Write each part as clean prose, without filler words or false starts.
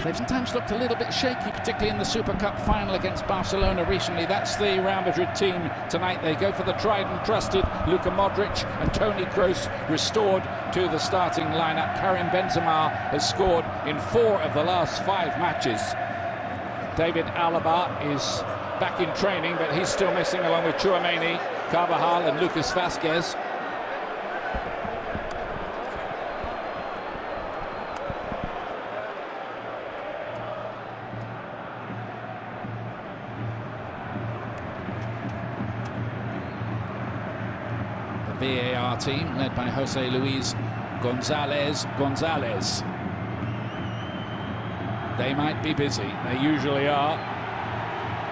They've sometimes looked a little bit shaky, particularly in the Super Cup final against Barcelona recently. That's the Real Madrid team tonight. They go for the tried and trusted Luka Modric and Toni Kroos restored to the starting lineup. Karim Benzema has scored in 4 of the last 5 matches. David Alaba is back in training, but he's still missing along with Tchouaméni, Carvajal and Lucas Vázquez. VAR team led by Jose Luis Gonzalez. They might be busy, they usually are.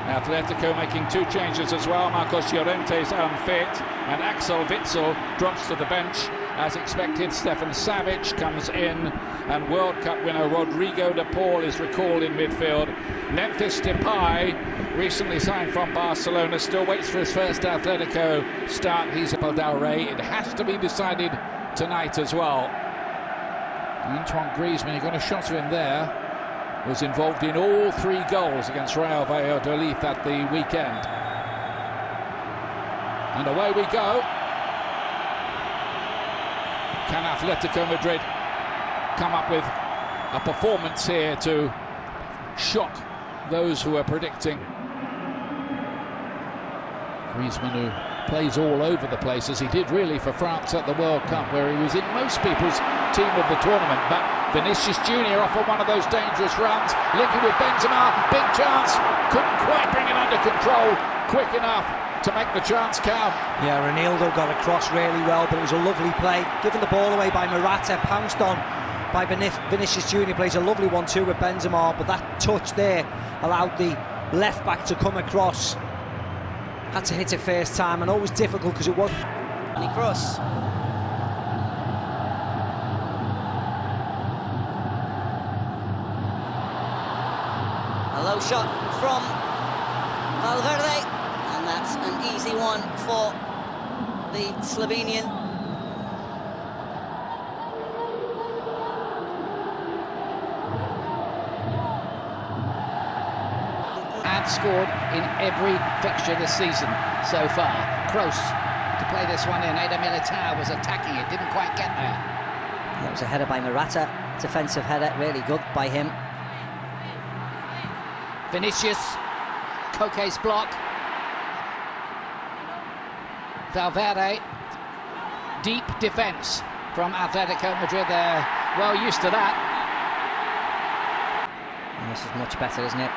Atletico making 2 changes as well. Marcos Llorente is unfit and Axel Witsel drops to the bench as expected. Stefan Savic comes in and World Cup winner Rodrygo de Paul is recalled in midfield. Memphis Depay, recently signed from Barcelona, still waits for his first Atletico start. He's Copa del Rey. It has to be decided tonight as well. Antoine Griezmann, he got a shot to him there, was involved in all 3 goals against Real Valladolid at the weekend. And away we go. Can Atletico Madrid come up with a performance here to shock those who are predicting? Griezmann, who plays all over the place, as he did really for France at the World Cup, where he was in most people's team of the tournament. But Vinicius Junior off on one of those dangerous runs, linking with Benzema, big chance, couldn't quite bring it under control quick enough to make the chance count. Yeah, Ronaldo got across really well, but it was a lovely play. Given the ball away by Morata, pounced on by Vinicius Junior, plays a lovely 1-2 with Benzema, but that touch there allowed the left back to come across. Had to hit it first time, and always difficult because it was. And he cross. A low shot from Valverde, and that's an easy one for the Slovenian. Had scored in every fixture this season so far. Kroos to play this one in. Eder Militao was attacking it, didn't quite get there. That was a header by Morata, defensive header, really good by him. Vinicius, Koke's block. Valverde, deep defence from Atletico Madrid. They're well used to that. And this is much better, isn't it?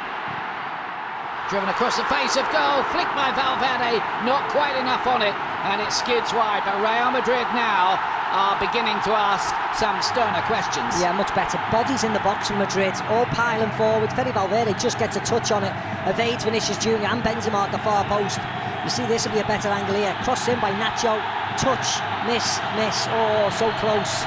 Driven across the face of goal, flicked by Valverde, not quite enough on it, and it skids wide. But Real Madrid now are beginning to ask some sterner questions. Yeah, much better. Bodies in the box from Madrid, all piling forward. Fede Valverde just gets a touch on it, evades Vinicius Junior and Benzema at the far post. You see, this will be a better angle here. Crossed in by Nacho, touch, miss, oh, so close.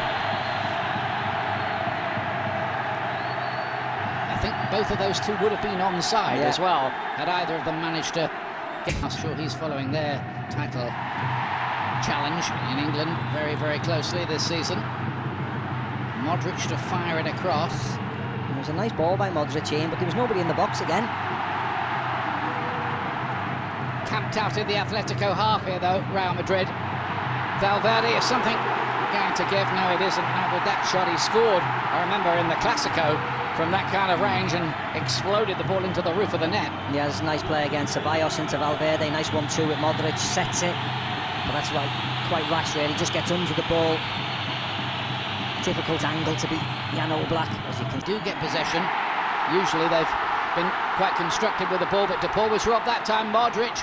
I think both of those 2 would have been onside as well, had either of them managed to get. I'm sure he's following their title challenge in England very, very closely this season. Modric to fire it across. It was a nice ball by Modric in, but there was nobody in the box again. Camped out in the Atletico half here though, Real Madrid. Valverde is something going to give. No, it isn't. Not with that shot he scored, I remember, in the Clasico from that kind of range and exploded the ball into the roof of the net. Yeah, there's a nice play against Ceballos into Valverde. Nice 1-2 with Modric, sets it. But that's right, quite rash really, just gets under the ball. Difficult angle to beat Jan Oblak. As you can do get possession, usually they've been quite constructive with the ball, but De Paul was robbed that time. Modric,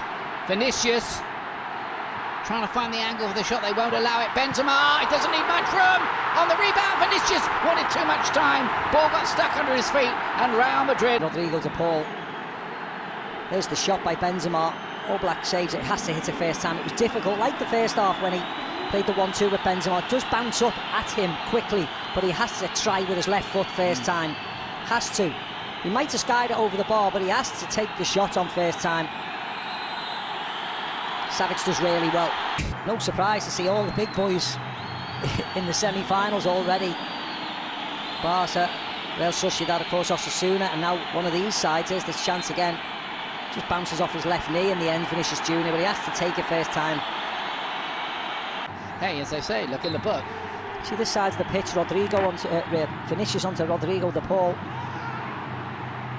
Vinicius, trying to find the angle for the shot, they won't allow it. Benzema, it doesn't need much room. On the rebound, Vinicius wanted too much time. Ball got stuck under his feet, and Real Madrid. Rodrygo de Paul. There's the shot by Benzema. Oblak saves it, has to hit it first time. It was difficult, like the first half when he played the 1-2 with Benzema. It does bounce up at him quickly, but he has to try with his left foot first time. Has to. He might have skied it over the bar, but he has to take the shot on first time. Savic does really well. No surprise to see all the big boys in the semi-finals already. Barca Real Sociedad, of course, Osasuna, and now one of these sides. There's this chance again. Just bounces off his left knee in the end, Vinicius Junior, but he has to take it first time. Hey, as they say, look in the book. See this side of the pitch, Rodrygo onto Vinicius onto Rodrygo de Paul.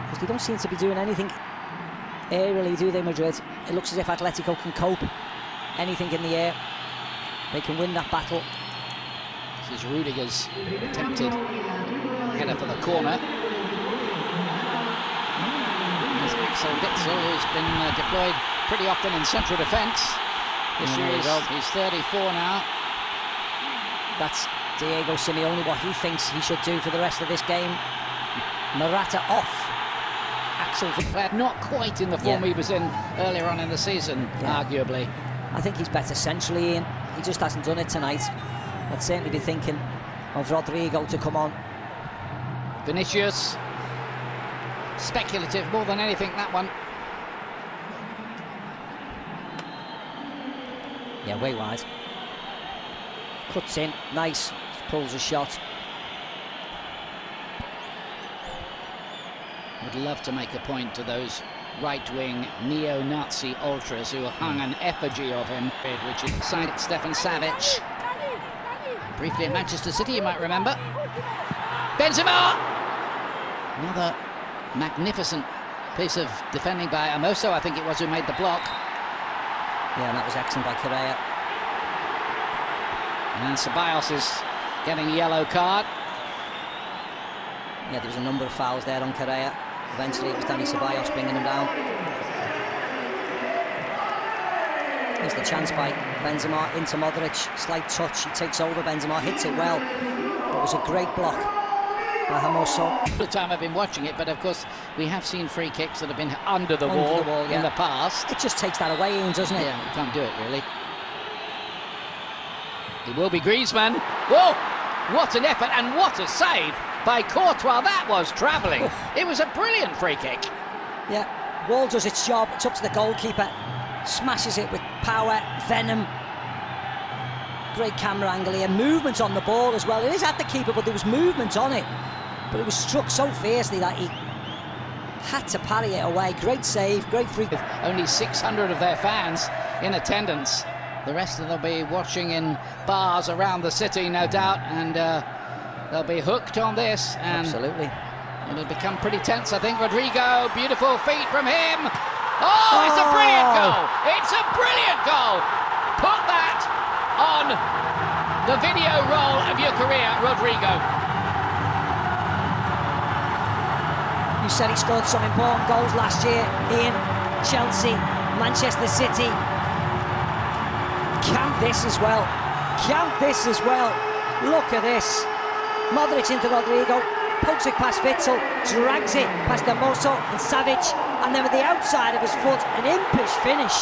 Because they don't seem to be doing anything aerially, do they, Madrid? It looks as if Atletico can cope. Anything in the air, they can win that battle. This is Rudiger's attempted header for the corner. There's Axel Witsel, who's been deployed pretty often in central defence. This year he's 34 now. That's Diego Simeone, what he thinks he should do for the rest of this game. Morata off. Axel Witsel not quite in the form he was in earlier on in the season, arguably. I think he's better centrally, Ian. He just hasn't done it tonight. I'd certainly be thinking of Rodrygo to come on. Vinicius. Speculative more than anything, that one. Yeah, way wide. Cuts in, nice, just pulls a shot. Would love to make a point to those right-wing neo-Nazi ultras who hung an effigy of him, which is signed Stefan Savic. Briefly at Manchester City, you might remember. Benzema! Another magnificent piece of defending by Amoso, I think it was, who made the block. Yeah, and that was excellent by Correa. And Ceballos is getting a yellow card. Yeah, there was a number of fouls there on Correa. Eventually it was Dani Ceballos bringing him down. Here's the chance by Benzema into Modric. Slight touch, he takes over Benzema, hits it well. It was a great block by Amoso. The time I've been watching it, but of course we have seen free kicks that have been under the wall in the past. It just takes that away, Ian, doesn't it? Yeah, you can't do it really. It will be Griezmann. Whoa! What an effort and what a save by Courtois. That was travelling. It was a brilliant free kick. Yeah, Wall does its job. It's up to the goalkeeper. Smashes it with power, venom. Great camera angle here. Movement on the ball as well. It is at the keeper, but there was movement on it. But it was struck so fiercely that he had to parry it away. Great save, great free kick. Only 600 of their fans in attendance. The rest of them will be watching in bars around the city, no doubt, and they'll be hooked on this. And absolutely. It'll become pretty tense, I think. Rodrygo, beautiful feet from him. Oh, it's a brilliant goal! It's a brilliant goal! Put that on the video roll of your career, Rodrygo. You said he scored some important goals last year. Ian, Chelsea, Manchester City. Count this as well. Count this as well. Look at this. Modric into Rodrygo. Pokes it past Witsel. Drags it past Amoso and Savic. And then with the outside of his foot, an impish finish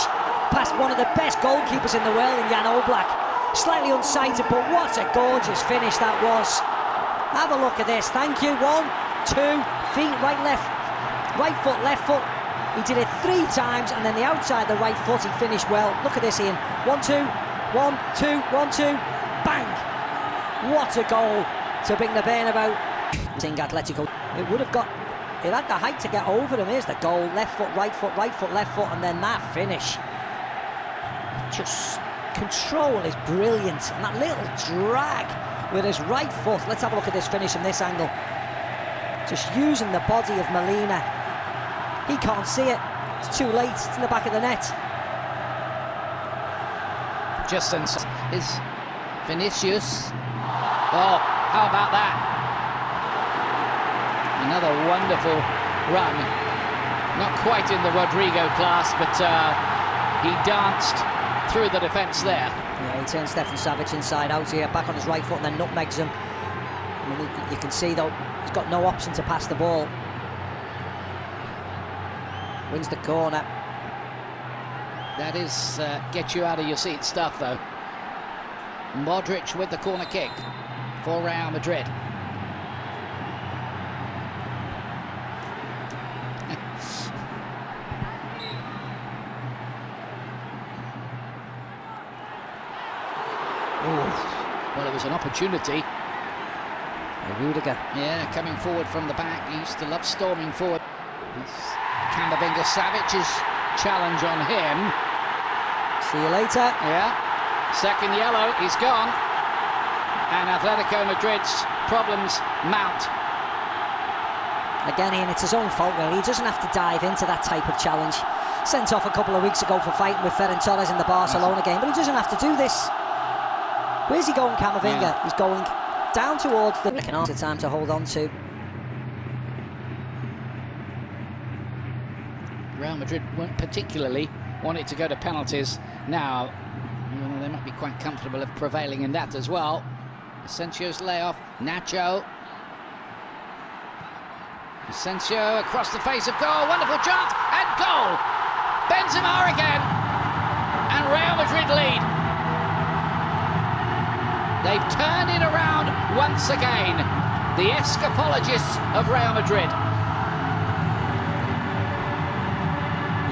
past one of the best goalkeepers in the world in Jan Oblak. Slightly unsighted, but what a gorgeous finish that was. Have a look at this. Thank you. 1, 2, feet, right, left. Right foot, left foot. He did it 3 times, and then the outside the right foot, he finished well. Look at this, Ian. 1, 2, 1, 2, 1, 2. Bang! What a goal to bring the Bernabéu. Atletico. It would have got. It had the height to get over him. Here's the goal. Left foot, right foot, right foot, left foot, and then that finish. Just control is brilliant, and that little drag with his right foot. Let's have a look at this finish from this angle. Just using the body of Molina. He can't see it. It's too late. It's in the back of the net. Just since is Vinicius. Oh, how about that? Another wonderful run. Not quite in the Rodrygo class, but he danced through the defence there. Yeah, he turns Stefan Savic inside out here, back on his right foot, and then nutmegs him. I mean, you can see though, he's got no option to pass the ball. Wins the corner. That is get you out of your seat stuff, though. Modric with the corner kick for Real Madrid. Well, it was an opportunity. It Rudiger. Yeah, coming forward from the back. He used to love storming forward. Camavinga Savic's challenge on him. See you later. Yeah. Second yellow, he's gone. And Atletico Madrid's problems mount. Again, Ian, it's his own fault, really. He doesn't have to dive into that type of challenge. Sent off a couple of weeks ago for fighting with Ferran Torres in the Barcelona game, but he doesn't have to do this. Where's he going, Camavinga? Yeah. He's going down towards the... It's time to hold on to. Real Madrid won't particularly want it to go to penalties now. They might be quite comfortable of prevailing in that as well. Asensio's layoff. Nacho. Asensio across the face of goal. Wonderful chance and goal. Benzema again. And Real Madrid lead. They've turned it around once again. The escapologists of Real Madrid.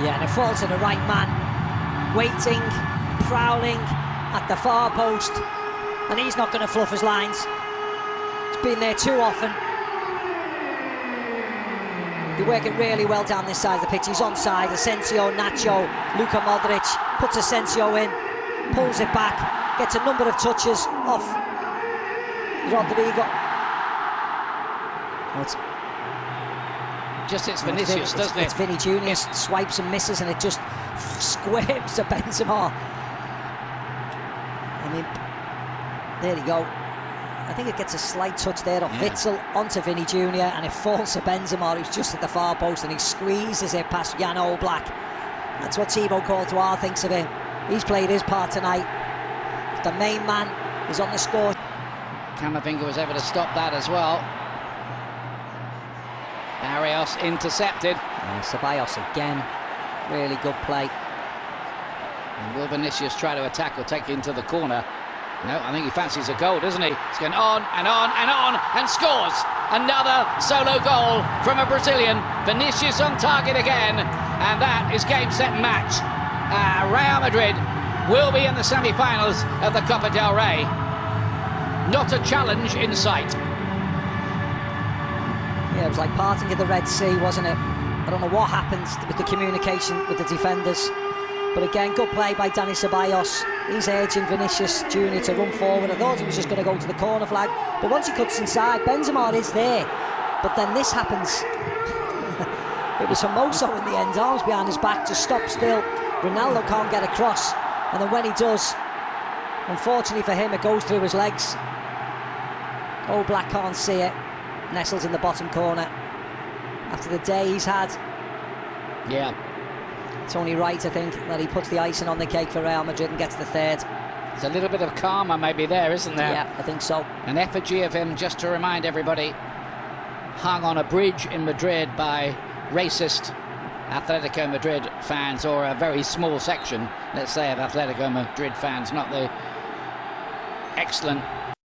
Yeah, and it falls to the right man. Waiting, prowling at the far post. And he's not going to fluff his lines. He's been there too often. They work it really well down this side of the pitch. He's onside. Asensio, Nacho, Luka Modric puts Asensio in, pulls it back, gets a number of touches off Rodrygo. It's Vinicius, doesn't it? It's Vinny Jr. swipes and misses, and it just squirms to Benzema. I mean, there you go. I think it gets a slight touch there off Witsel onto Vinny Jr. and it falls to Benzema, who's just at the far post, and he squeezes it past Jan Oblak. That's what Thibaut Courtois thinks of him. He's played his part tonight. The main man is on the score. Camavinga was able to stop that as well. Barrios intercepted. Ceballos again. Really good play. And will Vinicius try to attack or take it into the corner? No, I think he fancies a goal, doesn't he? He's going on and on and on and scores another solo goal from a Brazilian. Vinicius on target again, and that is game, set, match. Real Madrid will be in the semi-finals of the Copa del Rey. Not a challenge in sight. Yeah, it was like parting of the Red Sea, wasn't it? I don't know what happened with the communication with the defenders. But again, good play by Dani Ceballos. He's urging Vinicius Jr. to run forward. I thought he was just going to go to the corner flag. But once he cuts inside, Benzema is there. But then this happens. It was Hermoso in the end, arms behind his back, just stop still. Ronaldo can't get across. And then when he does, unfortunately for him, it goes through his legs. Oblak can't see it. Nestles in the bottom corner. After the day he's had. Yeah. It's only right, I think, that he puts the icing on the cake for Real Madrid and gets the third. There's a little bit of karma maybe there, isn't there? Yeah, I think so. An effigy of him, just to remind everybody, hung on a bridge in Madrid by racist Atletico Madrid fans, or a very small section, let's say, of Atletico Madrid fans, not the excellent